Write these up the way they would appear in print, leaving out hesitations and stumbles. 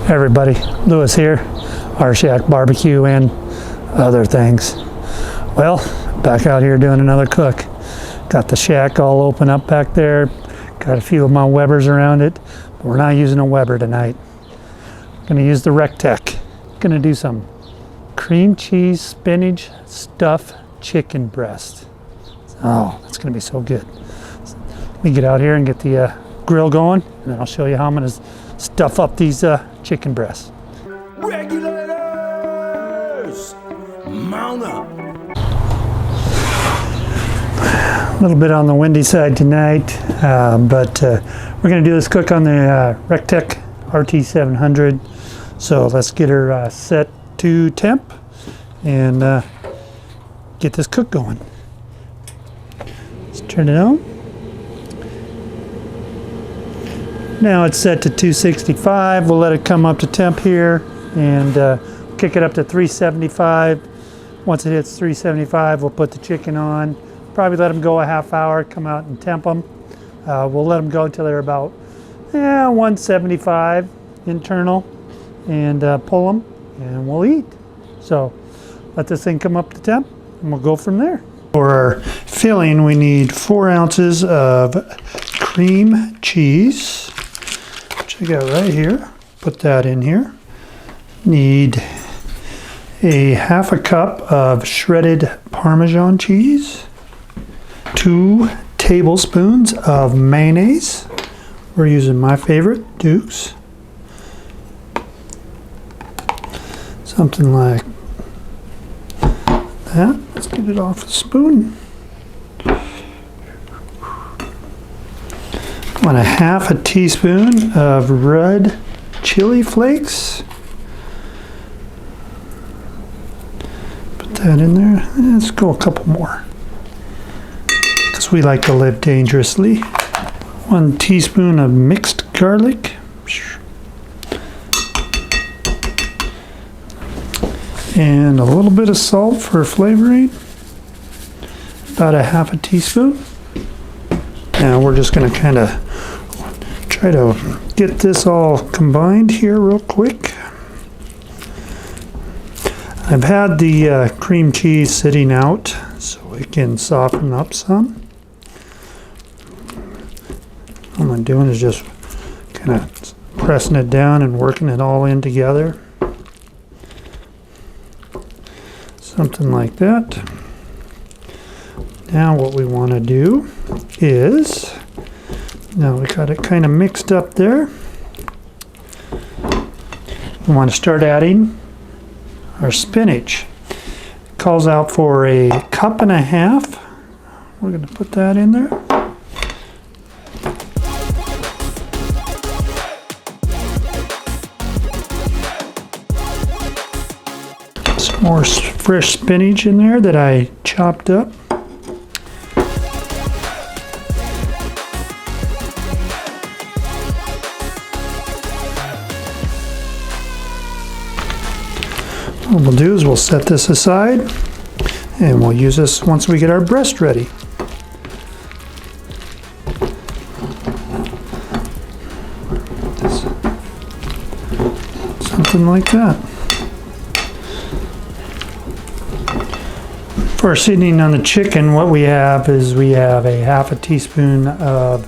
Everybody, Lewis here, our Shack barbecue and other things. Well, back out here doing another cook. Got the shack all open up back there. Got a few of my Webers around it, but we're not using a Weber tonight. Gonna use the Rec Teq. Gonna do some cream cheese spinach stuffed chicken breast. Oh, that's gonna be so good. Let me get out here and get the grill going, and then I'll show you how I'm gonna stuff up these chicken breasts. Regulators, mount up. A little bit on the windy side tonight, but we're going to do this cook on the Rec Teq RT 700. So let's get her set to temp and get this cook going. Let's turn it on. Now it's set to 265. We'll let it come up to temp here and kick it up to 375. Once it hits 375, we'll put the chicken on. Probably let them go a half hour, come out and temp them. We'll let them go until they're about 175 internal and pull them and we'll eat. So let this thing come up to temp and we'll go from there. For our filling, we need 4 ounces of cream cheese, which I got right here. Put that in here. Need a half a cup of shredded Parmesan cheese. 2 tablespoons of mayonnaise. We're using my favorite, Duke's. Something like that. Let's get it off the spoon. Want a half a teaspoon of red chili flakes. Put that in there. Let's go a couple more, because we like to live dangerously. 1 teaspoon of mixed garlic. And a little bit of salt for flavoring. About a half a teaspoon. Now we're just going to kind of try to get this all combined here real quick. I've had the cream cheese sitting out so it can soften up some. All I'm doing is just kind of pressing it down and working it all in together. Something like that. Now what we want to do is, now we got it kind of mixed up there. We want to start adding our spinach. It calls out for a 1.5 cups. We're going to put that in there. Some more fresh spinach in there that I chopped up. What we'll do is we'll set this aside and we'll use this once we get our breast ready. Something like that. For seasoning on the chicken, what we have is we have a half a teaspoon of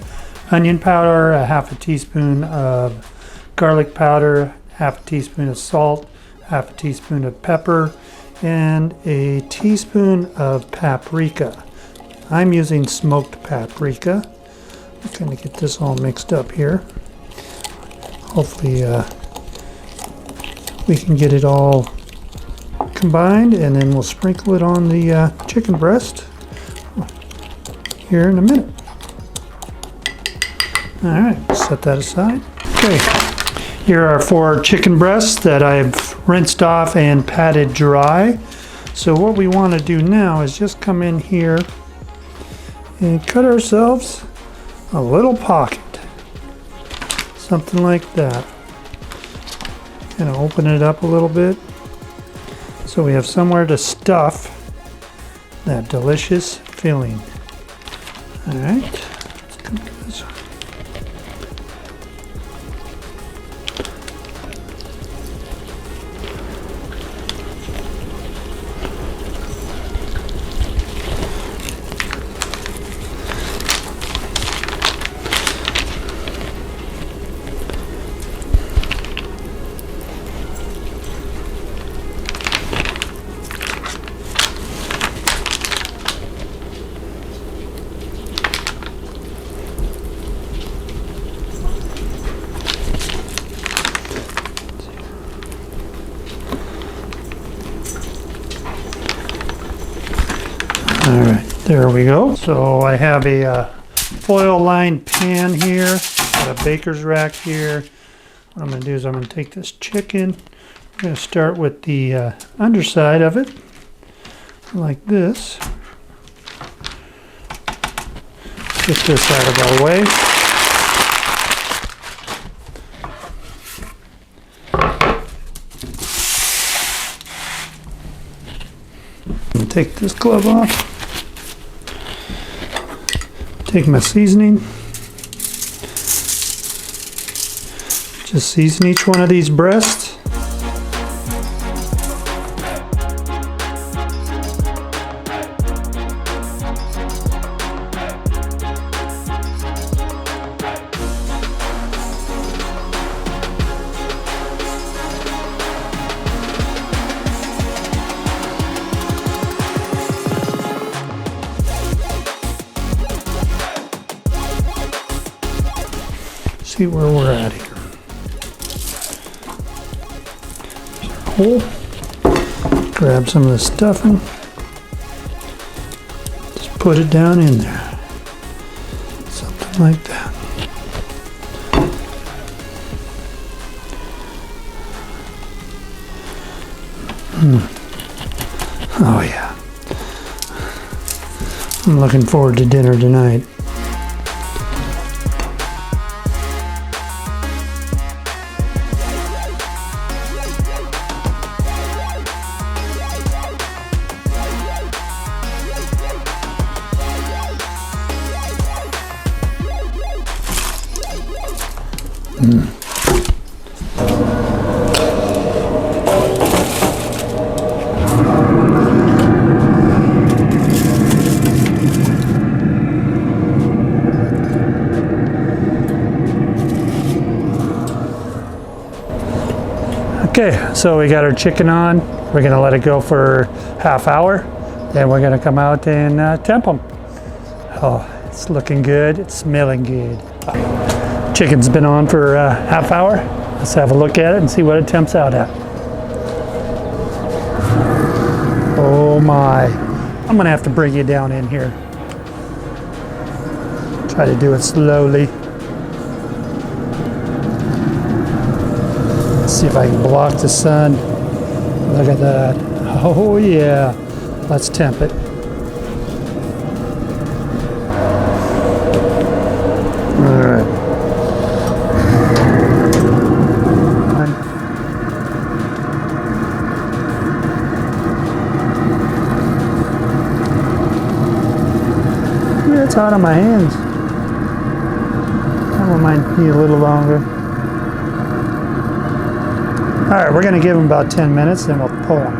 onion powder, a half a teaspoon of garlic powder, half a teaspoon of salt, half a teaspoon of pepper, and a teaspoon of paprika. I'm using smoked paprika. I'm going to get this all mixed up here. Hopefully we can get it all combined, and then we'll sprinkle it on the chicken breast here in a minute. All right, set that aside. Okay, here are 4 chicken breasts that I've rinsed off and patted dry. So what we want to do now is just come in here and cut ourselves a little pocket, something like that. Kind of open it up a little bit so we have somewhere to stuff that delicious filling. All right, let's come to this one. All right, there we go. So I have a foil-lined pan here, got a baker's rack here. What I'm going to do is I'm going to take this chicken. I'm going to start with the underside of it, like this. Get this out of our way. I'm going to take this glove off. Take my seasoning. Just season each one of these breasts. See where we're at here. Hole. Grab some of the stuffing. Just put it down in there. Something like that. Oh yeah. I'm looking forward to dinner tonight. Okay, so we got our chicken on. We're gonna let it go for half hour. Then we're gonna come out and temp them. Oh, it's looking good. It's smelling good. Chicken's been on for half hour. Let's have a look at it and see what it temps out at. Oh my. I'm gonna have to bring you down in here. Try to do it slowly. See if I can block the sun. Look at that. Oh yeah. Let's temp it. All right. Yeah, it's hot on my hands. That one might be a little longer. All right, we're gonna give them about 10 minutes, then we'll pull them.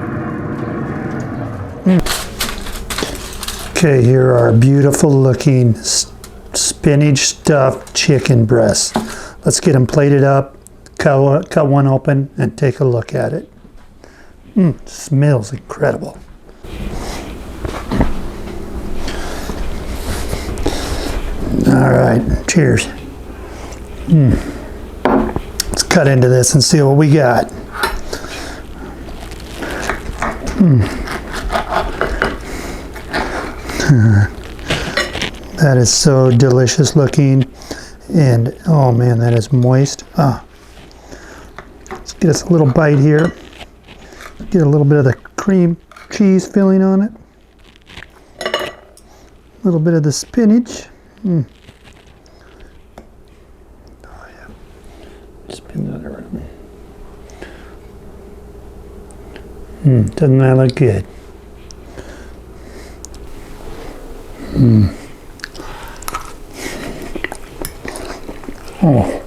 Okay, here are beautiful looking spinach stuffed chicken breasts. Let's get them plated up, cut one open, and take a look at it. Smells incredible. All right, cheers. Let's cut into this and see what we got. That is so delicious looking, and oh man, that is moist. Let's get us a little bite here. Get a little bit of the cream cheese filling on it. A little bit of the spinach. Oh yeah. Spin that around. Doesn't that look good? Oh.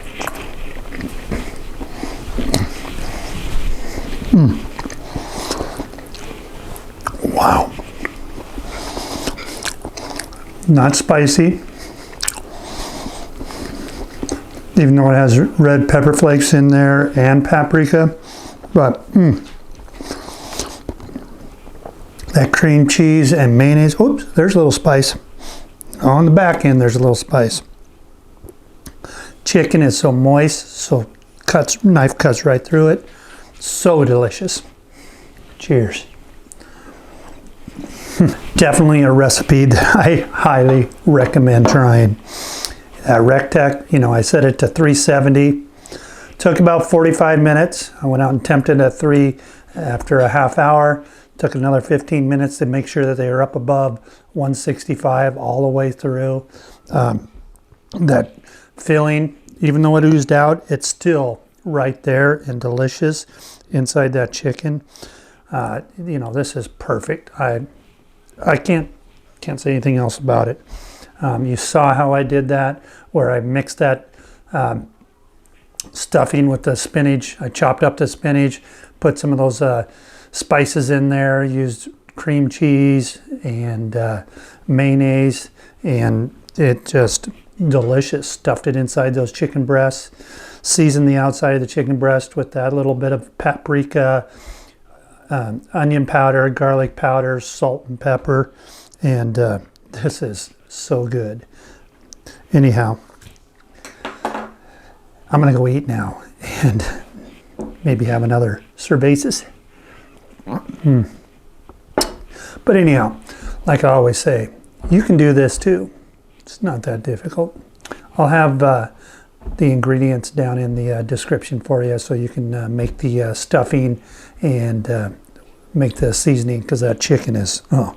Wow. Not spicy. Even though it has red pepper flakes in there and paprika. But that cream cheese and mayonnaise. Oops, there's a little spice. On the back end, there's a little spice. Chicken is so moist, so knife cuts right through it. So delicious. Cheers. Definitely a recipe that I highly recommend trying. Rec Teq, you know, I set it to 370. Took about 45 minutes. I went out and temped it at 3 after a half hour. Took another 15 minutes to make sure that they were up above 165 all the way through. That filling, even though it oozed out, it's still right there and delicious inside that chicken. You know, this is perfect. I can't say anything else about it. You saw how I did that, where I mixed that stuffing with the spinach. I chopped up the spinach, put some of those spices in there, used cream cheese and mayonnaise, and it just delicious. Stuffed it inside those chicken breasts, seasoned the outside of the chicken breast with that little bit of paprika, onion powder, garlic powder, salt and pepper, and this is so good. Anyhow, I'm gonna go eat now and maybe have another cervezas. But anyhow, like I always say, you can do this too. It's not that difficult. I'll have the ingredients down in the description for you, so you can make the stuffing and make the seasoning, because that chicken is, oh.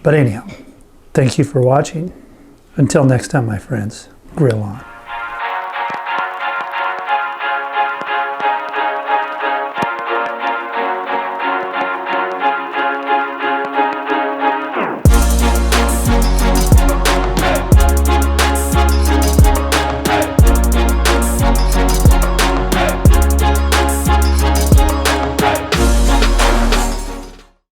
But anyhow, thank you for watching. Until next time, my friends, grill on.